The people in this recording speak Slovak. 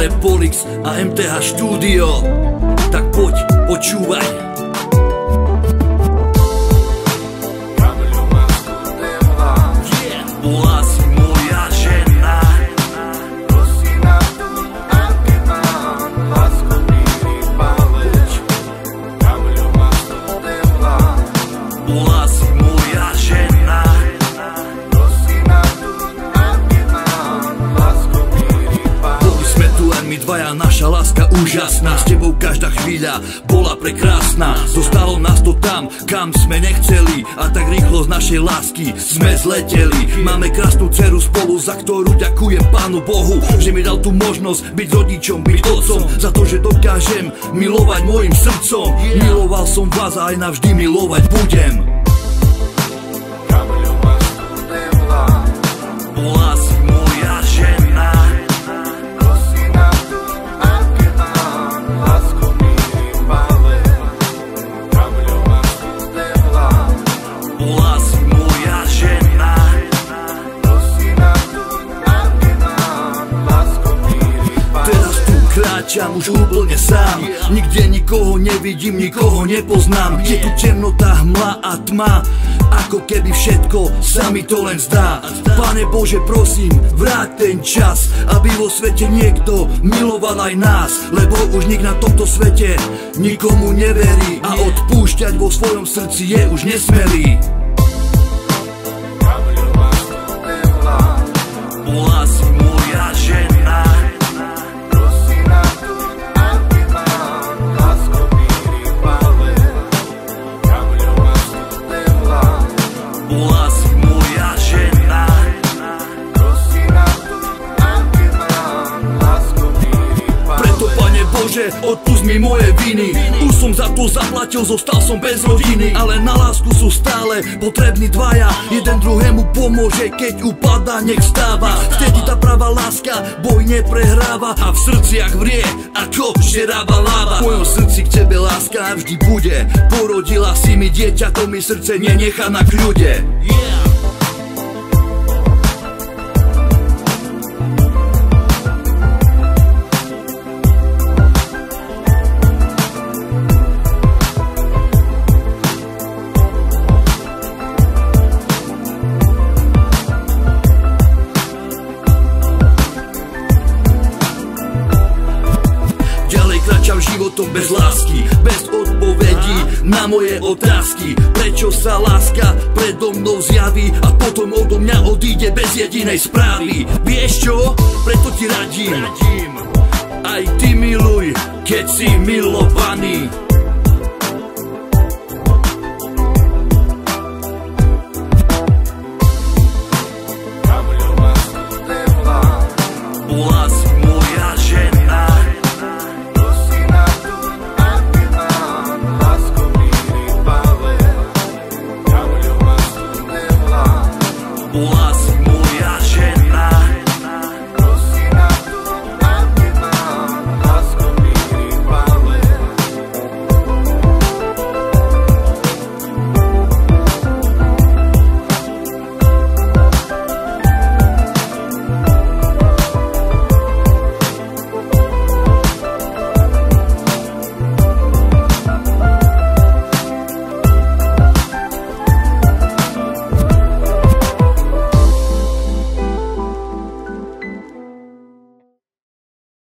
Repolix a MTH štúdio. Tak poď, počúvaj. Bola si moja žena, Rosina tu Argenán, lásko míri paleč, Kamľo ma stodevla. bola si moja žena, Rosina tu Argenán, lásko míri paleč. boli sme tu len my dvaja, naša láska úžasná. S tebou každá chvíľa bola prekrásna. Zostalo nás to tam, kam sme nechceli, a tak rýchlo z našej lásky sme zleteli. Máme krásnu dceru spolu, za ktorú ďakujem Pánu Bohu, že mi dal tú možnosť byť rodičom, byť otcom, za to, že dokážem milovať mojim srdcom. Miloval som vás a aj navždy milovať budem. Kamľo ma stodevla. Bola si moja žena, Rosina tu Argenán, lásko míri paleč, Kamľo ma stodevla. bola si moja žena, Rosina tu Argenán, lásko míri paleč. teraz tu kráčam už úplne sám. Nikde nikoho nevidím, nikoho nepoznám. Je tu temnota, hmla a tma, ako keby všetko sa mi to len zdá. Pane Bože, prosím, vráť ten čas, aby vo svete niekto miloval aj nás, lebo už nik na tomto svete nikomu neverí a odpúšťať vo svojom srdci je už nesmelý. Kamľo ma stodevla. Bola si moja žena, Rosina tu Argenán, lásko míri paleč, Kamľo ma stodevla. bola si moja žena, Rosina tu Argenán, lásko míri paleč. preto Pane Bože, odpusť mi moje viny. Už som za to zaplatil, zostal som bez rodiny, ale na lásku sú stále potrební dvaja. Jeden druhému pomôže, keď upadá, nech vstáva. Vtedy tá pravá láska boj neprehráva a v srdciach vrie ako žeravá láva. V mojom srdci k tebe láska vždy bude. Porodila si mi dieťa, to mi srdce nenechá na kľude. Kráčam životom bez lásky, bez odpovedí na moje otázky. Prečo sa láska predo mnou zjaví a potom odo mňa odíde bez jedinej správy? Vieš čo? Preto ti radím, aj ty miluj, keď si milovaný.